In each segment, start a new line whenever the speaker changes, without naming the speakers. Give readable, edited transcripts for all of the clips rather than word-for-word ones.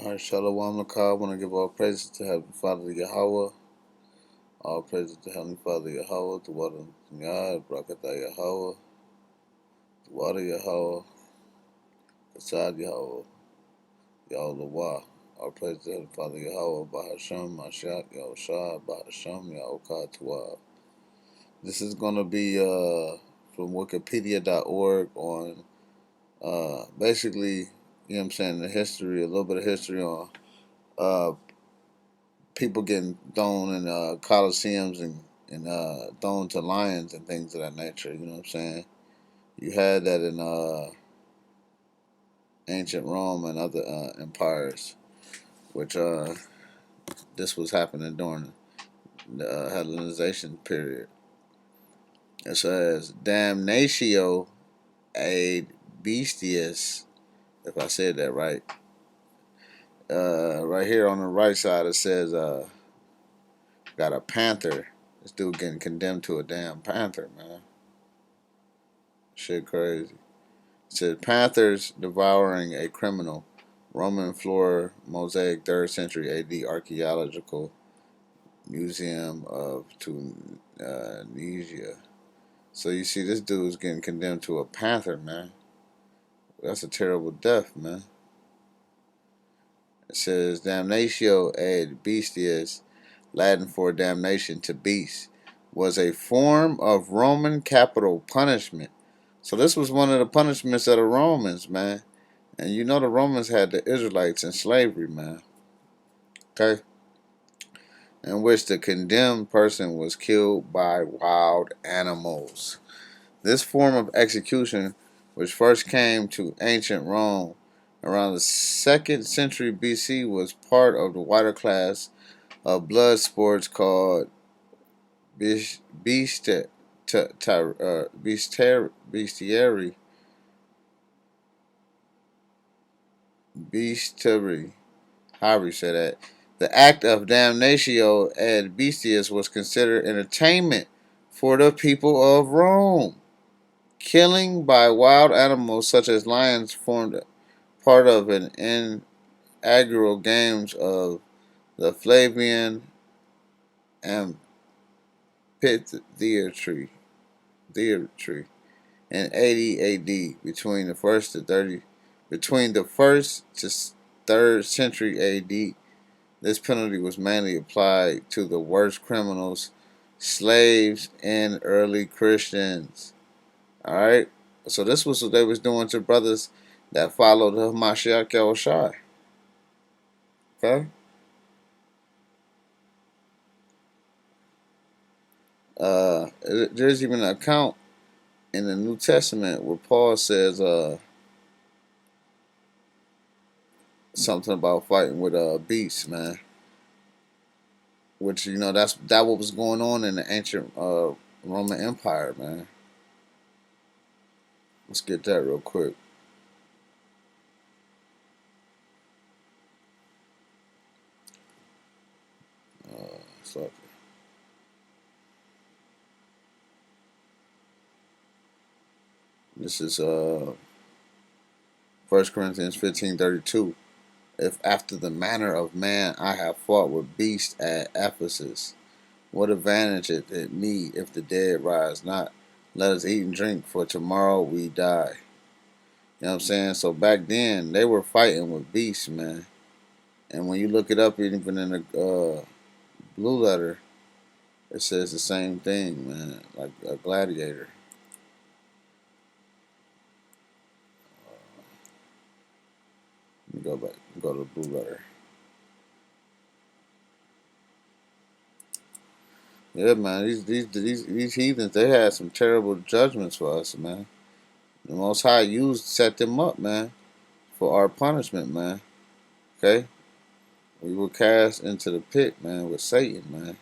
Alright, Shalom Lakah. I want to give all praises to Heavenly Father Yahweh. All praises to Heavenly Father Yahweh, the water Yah, Brakatah Yahweh, the water Yahweh, Kasad Yahweh, Yahweh. All praises to Heavenly Father Yahweh, Bahashem, Mashiach, Yahushua, Bahashem, Yahukkah, Tuah. This is going to be from Wikipedia.org on basically, you know what I'm saying, the history, a little bit of history on uh, people getting thrown in coliseums and thrown to lions and things of that nature. You know what I'm saying? You had that in ancient Rome and other empires, which this was happening during the Hellenization period. It says Damnatio ad bestias, if I said that right. Right here on the right side, it says got a panther. This dude getting condemned to a damn panther, man. Shit crazy. It says panthers devouring a criminal. Roman floor mosaic 3rd century AD archaeological museum of Tunisia. So you see this dude's getting condemned to a panther, man. That's a terrible death, man. It says damnatio ad bestias, Latin for damnation to beasts, was a form of Roman capital punishment. So this was one of the punishments of the Romans, man. And you know the Romans had the Israelites in slavery, man. Okay? In which the condemned person was killed by wild animals. This form of execution, which first came to ancient Rome around the 2nd century BC, was part of the wider class of blood sports called bestiary, bestiary, however you say that. The act of damnatio ad bestias was considered entertainment for the people of Rome. Killing by wild animals such as lions formed part of an inaugural games of the Flavian Amphitheatre in 80 AD between the 1st to 3rd century AD. This penalty was mainly applied to the worst criminals, slaves, and early Christians. All right, so this was what they was doing to brothers that followed the Mashiach Yahushua. Okay, there's even an account in the New Testament where Paul says something about fighting with beasts, man. Which that what was going on in the ancient Roman Empire, man. Let's get that real quick. So this is 1 Corinthians 15:32. If after the manner of man I have fought with beasts at Ephesus, what advantage it me if the dead rise not? Let us eat and drink, for tomorrow we die. You know what I'm saying? So back then they were fighting with beasts, man. And when you look it up, even in the blue letter, it says the same thing, man. Like a gladiator. Let me go back. Go to the blue letter. Yeah, man. These heathens, they had some terrible judgments for us, man. The Most High set them up, man, for our punishment, man. Okay, we were cast into the pit, man, with Satan, man.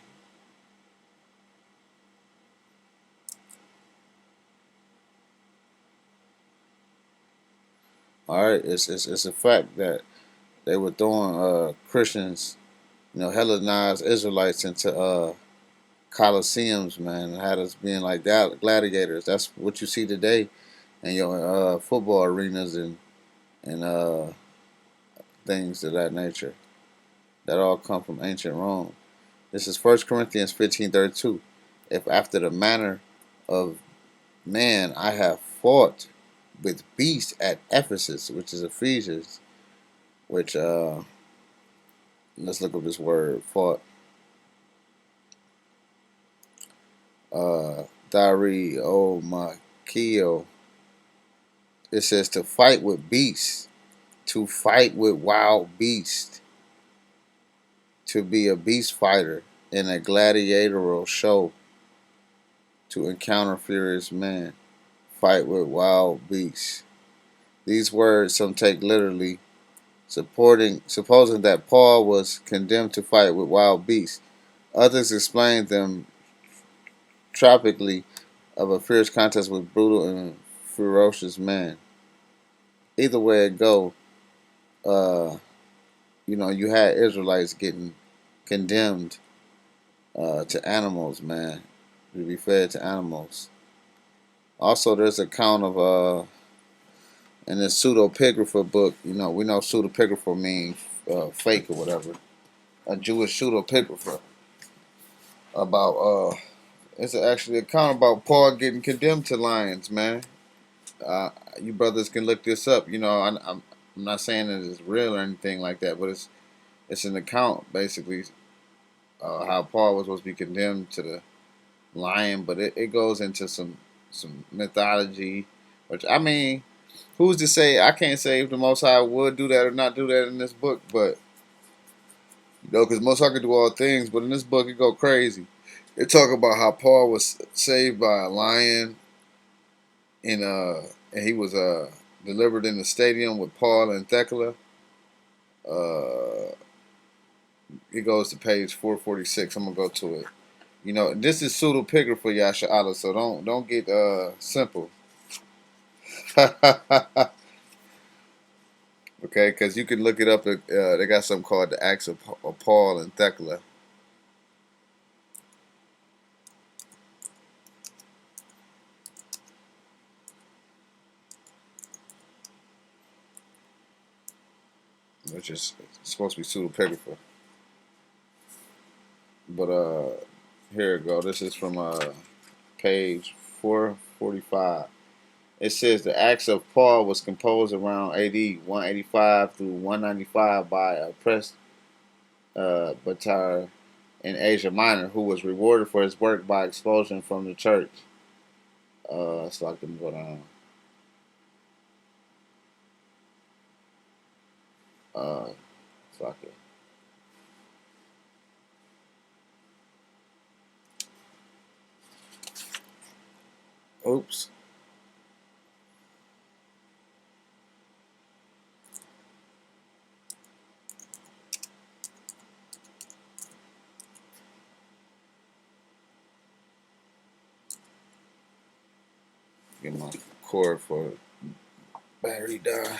All right, it's a fact that they were throwing Christians, Hellenized Israelites into coliseums, man, and had us being like gladiators. That's what you see today in your football arenas and things of that nature. That all come from ancient Rome. This is 1 Corinthians 15:32. If after the manner of man I have fought with beasts at Ephesus, which is Ephesians, which let's look up this word fought. Dari o Makio. It says to fight with beasts, to fight with wild beasts, to be a beast fighter in a gladiatorial show, to encounter furious men, fight with wild beasts. These words some take literally, supposing that Paul was condemned to fight with wild beasts. Others explain them tropically of a fierce contest with brutal and ferocious men. Either way it go, you had Israelites getting condemned to animals, man, to be fed to animals. Also, there's an account of in this pseudepigrapha book. We know pseudepigrapha means fake or whatever. A Jewish pseudepigrapha about it's actually an account about Paul getting condemned to lions, man. You brothers can look this up. I'm not saying that it's real or anything like that, but it's an account basically how Paul was supposed to be condemned to the lion, but it goes into some mythology, which I mean, who's to say? I can't say if the Most High would do that or not do that in this book, but because Most High can do all things, but in this book it go crazy. It talk about how Paul was saved by a lion, and he was delivered in the stadium with Paul and Thecla. It goes to page 446. I'm gonna go to it. This is pseudepigrapha for Yasha'Allah, so don't get simple. Okay, because you can look it up. They got something called the Acts of Paul and Thecla. Which is supposed to be pseudepigrapha. But here we go. This is from page 445. It says the Acts of Paul was composed around AD 185 through 195 by a presbyter in Asia Minor, who was rewarded for his work by expulsion from the church. It's like them go down. It's like it. Oops. Get my cord for battery die.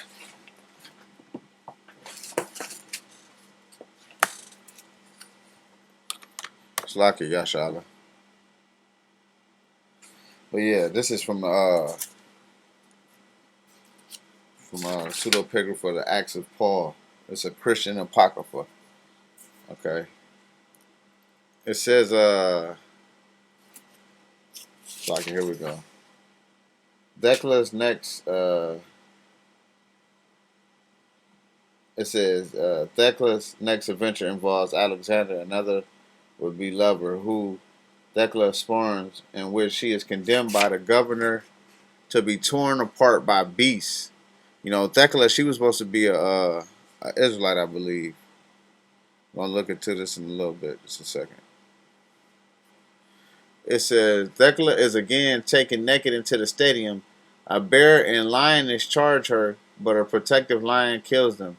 It's like it, Yashala. But yeah, this is from pseudepigrapha, the Acts of Paul. It's a Christian apocrypha. Okay. It says like here we go. Thecla's next it says Thecla's next adventure involves Alexander, another would-be lover, who Thecla spurns, in which she is condemned by the governor to be torn apart by beasts. Thecla, she was supposed to be a Israelite, I believe. I'm gonna look into this in a little bit, just a second. It says Thecla is again taken naked into the stadium. A bear and lioness charge her, but a protective lion kills them.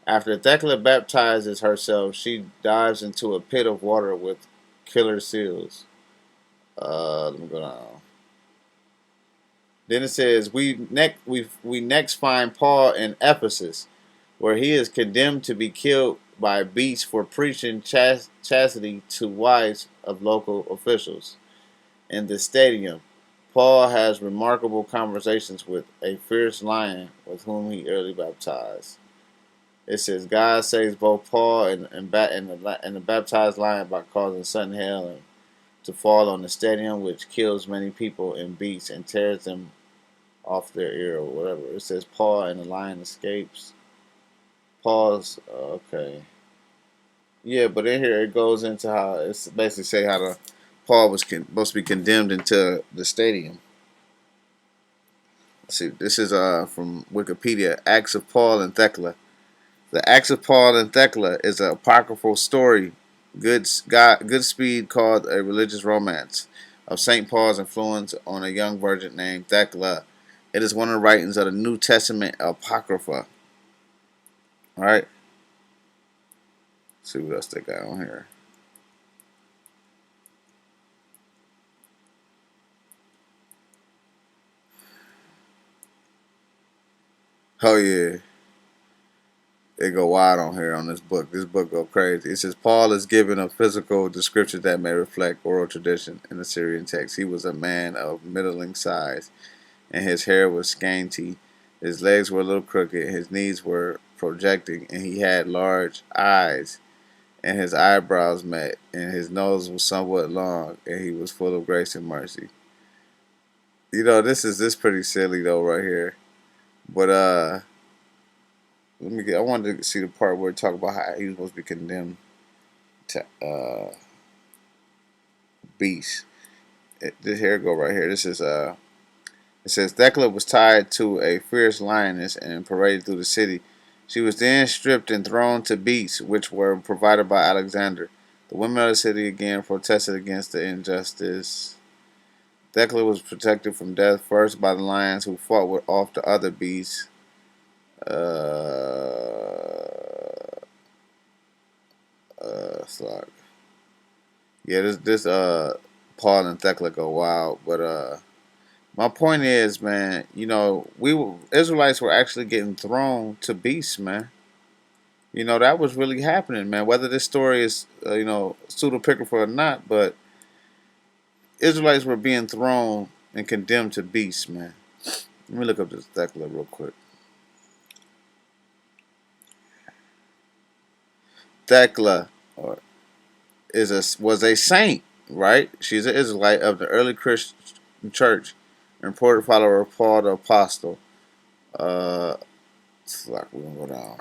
After Thecla baptizes herself, she dives into a pit of water with killer seals. Let me go down. Then it says we next find Paul in Ephesus, where he is condemned to be killed by beasts for preaching chastity to wives of local officials. In the stadium, Paul has remarkable conversations with a fierce lion with whom he early baptized. It says God saves both Paul and the baptized lion by causing sudden hail to fall on the stadium, which kills many people and beasts and tears them off their ear or whatever. It says Paul and the lion escapes. Paul's okay. Yeah, but in here it goes into how it's basically say how the Paul was supposed to be condemned into the stadium. Let's see, this is from Wikipedia. Acts of Paul and Thecla. The Acts of Paul and Thecla is an apocryphal story, good speed called a religious romance of Saint Paul's influence on a young virgin named Thecla. It is one of the writings of the New Testament Apocrypha. All right. Let's see what else they got on here. Oh yeah, it go wild on here on this book. This book go crazy. It says Paul is given a physical description that may reflect oral tradition in the Syrian text. He was a man of middling size, and his hair was scanty. His legs were a little crooked. His knees were projecting, and he had large eyes, and his eyebrows met, and his nose was somewhat long, and he was full of grace and mercy. You know, this pretty silly though right here. But I wanted to see the part where it talk about how he was supposed to be condemned to beast. This here go right here. This is it says Thecla was tied to a fierce lioness and paraded through the city. She was then stripped and thrown to beasts, which were provided by Alexander. The women of the city again protested against the injustice. Thecla was protected from death first by the lions who fought off the other beasts. Slug. Yeah, this Paul and Thecla go wild, but my point is, man, you know, Israelites were actually getting thrown to beasts, man. You know, that was really happening, man. Whether this story is, pseudepigrapher or not, but Israelites were being thrown and condemned to beasts, man. Let me look up this Thecla real quick. Thecla was a saint, right? She's an Israelite of the early Christian church, an important follower of Paul the Apostle. It's like we're gonna go down.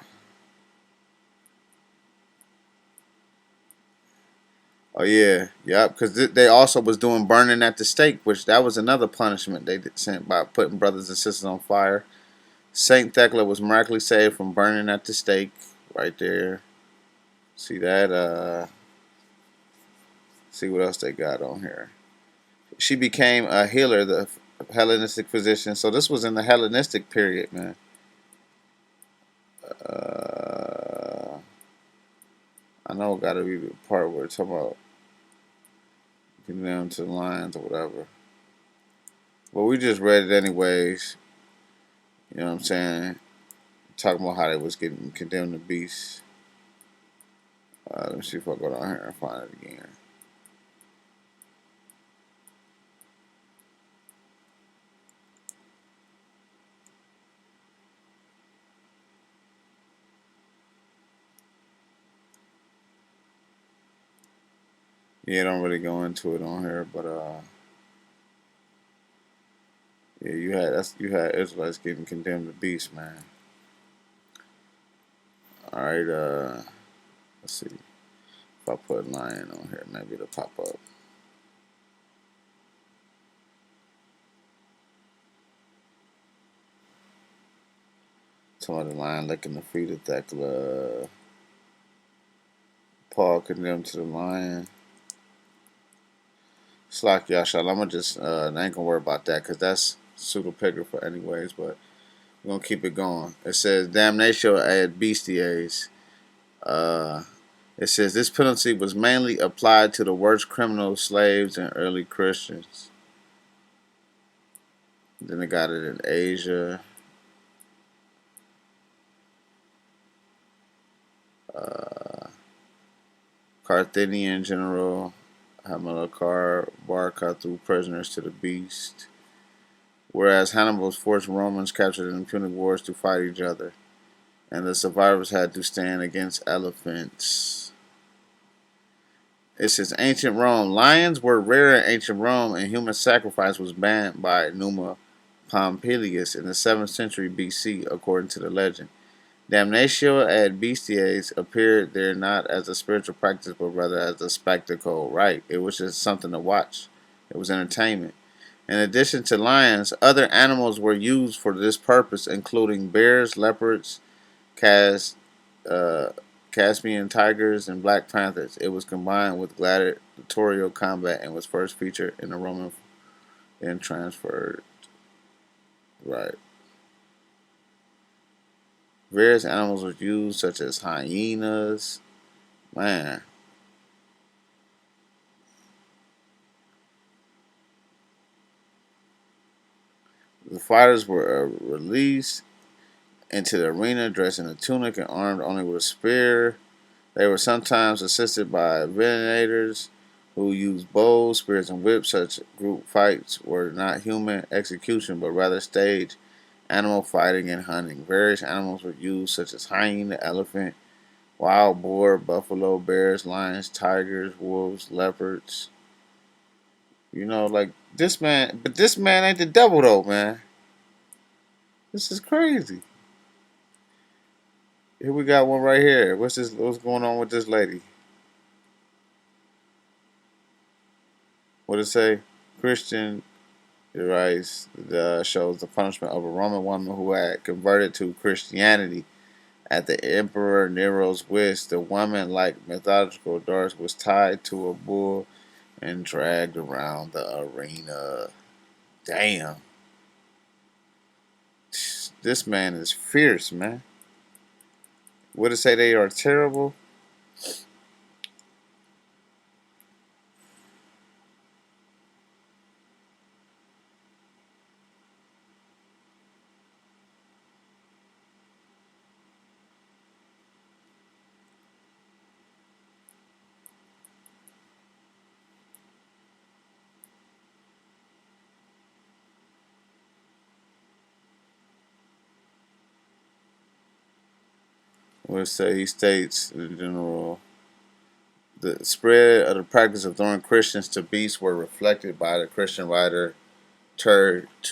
Oh yeah, yep. Because they also was doing burning at the stake, which that was another punishment they sent by putting brothers and sisters on fire. Saint Thecla was miraculously saved from burning at the stake, right there. See that? See what else they got on here. She became a healer, the Hellenistic physician. So this was in the Hellenistic period, man. I know it got to be the part where it's talking about getting down to the lions or whatever. Well, we just read it anyways. You know what I'm saying? Talking about how they was getting condemned to beasts. Let me see if I go down here and find it again. Yeah, don't really go into it on here, but yeah, you had Israelites getting condemned to beasts, man. All right, let's see if I put lion on here, maybe it'll pop up. Talking about the lion licking the feet of Thecla. Paul condemned to the lion. Slack Yashal. I'm gonna just I ain't gonna worry about that because that's pseudepigrapher anyways. But we're gonna keep it going. It says Damnatio ad bestias. Uh, it says this penalty was mainly applied to the worst criminals, slaves, and early Christians. Then they got it in Asia. Carthaginian general Hamilcar Barca threw prisoners to the beast, whereas Hannibal's forced Romans captured in the Punic Wars to fight each other. and the survivors had to stand against elephants. It says ancient Rome. Lions were rare in ancient Rome, and human sacrifice was banned by Numa Pompilius in the 7th century BC, according to the legend. Damnatio ad bestias appeared there not as a spiritual practice, but rather as a spectacle. Right, it was just something to watch. It was entertainment. In addition to lions, other animals were used for this purpose, including bears, leopards, cas, uh, Caspian tigers, and black panthers. It was combined with gladiatorial combat and was first featured in the Roman and transferred. Right. Various animals were used, such as hyenas. Man, the fighters were released into the arena dressed in a tunic and armed only with a spear. They were sometimes assisted by venators who used bows, spears, and whips. Such group fights were not human execution, but rather stage animal fighting and hunting. Various animals were used, such as hyena, elephant, wild boar, buffalo, bears, lions, tigers, wolves, leopards. You know, like this man, but this man ain't the devil though, man. This is crazy. Here we got one right here. What's this? What's going on with this lady? What it say? Christian rice shows the punishment of a Roman woman who had converted to Christianity at the Emperor Nero's wish. The woman, like mythological Doris, was tied to a bull and dragged around the arena. Damn. This man is fierce, man. Would it say they are terrible? Would it say he states in general the spread of the practice of throwing Christians to beasts were reflected by the Christian writer Tertullian,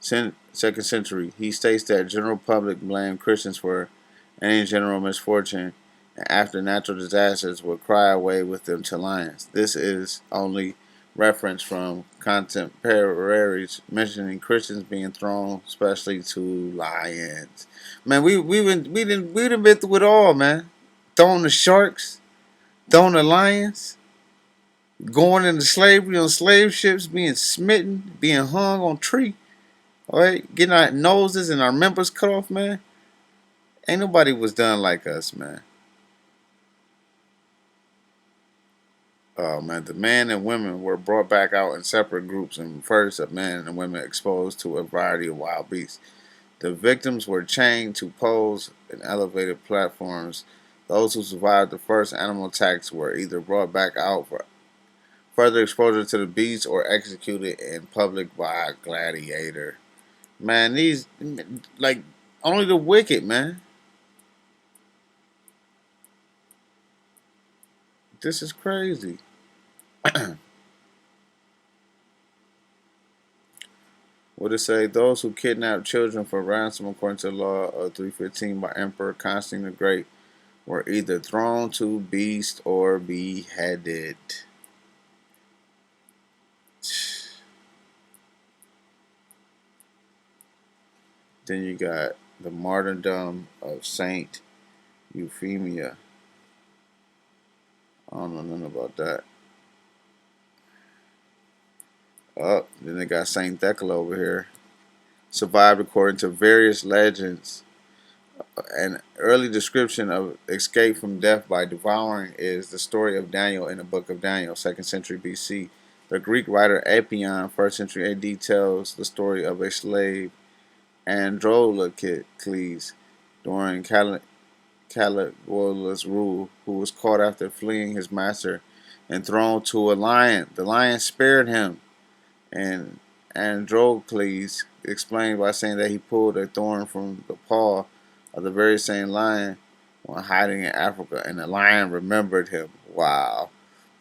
2nd century. He states that general public blamed Christians for any general misfortune, and after natural disasters would cry away with them to lions. This is only reference from contemporaries mentioning Christians being thrown, especially to lions. Man, we done been through it all, man. Throwing the sharks, throwing the lions, going into slavery on slave ships, being smitten, being hung on tree, all right, getting our noses and our members cut off, man. Ain't nobody was done like us, man. Oh man, the men and women were brought back out in separate groups, and first of men and women exposed to a variety of wild beasts. The victims were chained to poles and elevated platforms. Those who survived the first animal attacks were either brought back out for further exposure to the beast or executed in public by a gladiator. Man, these like only the wicked, man. This is crazy. What it say? Those who kidnap children for ransom, according to the law of 315 by Emperor Constantine the Great, were either thrown to beasts or beheaded. Then you got the martyrdom of Saint Euphemia. I don't know nothing about that. Oh, then they got Saint Thecla over here. Survived according to various legends. An early description of escape from death by devouring is the story of Daniel in the book of Daniel, 2nd century BC. The Greek writer Apion, 1st century AD, tells the story of a slave, Andronicles, during Caligula's rule, who was caught after fleeing his master and thrown to a lion. The lion spared him, and Androcles explained by saying that he pulled a thorn from the paw of the very same lion when hiding in Africa, and the lion remembered him. Wow.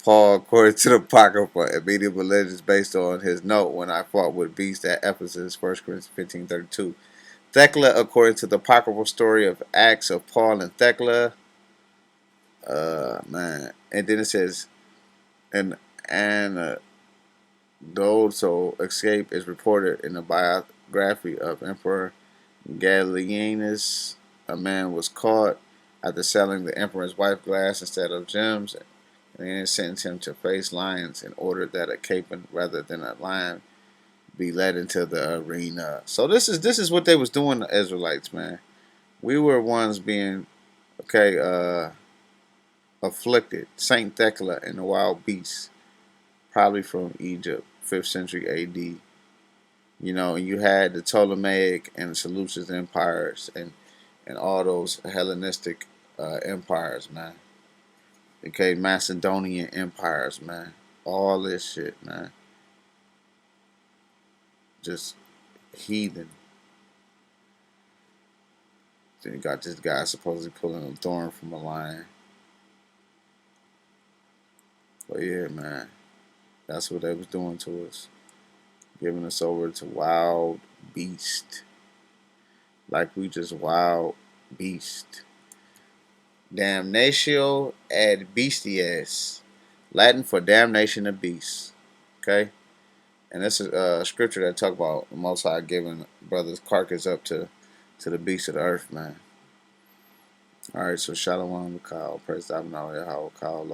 Paul, according to the Apocrypha, immediate religion is based on his note when I fought with beasts at Ephesus, 1 Corinthians 15:32. Thecla, according to the apocryphal story of Acts of Paul and Thecla, man. And then it says, and Dodo escape is reported in the biography of Emperor Gallienus. A man was caught after selling the emperor's wife glass instead of gems, and then sentenced him to face lions and ordered that a capon rather than a lion be led into the arena. So this is what they was doing, the Israelites, man. We were ones being afflicted. Saint Thecla and the wild beasts, probably from Egypt, 5th century A.D. And you had the Ptolemaic and Seleucid empires and all those Hellenistic empires, man. Okay, Macedonian empires, man. All this shit, man. Just heathen. Then you got this guy supposedly pulling a thorn from a lion. But yeah, man. That's what they was doing to us. Giving us over to wild beast. Like we just wild beast. Damnatio ad bestias. Latin for damnation of beasts. Okay? And this is a scripture that talk about the Most High giving brothers carcass up to the beasts of the earth, man. Alright, so Shalom Kyle. Praise Damnatio, Kyle,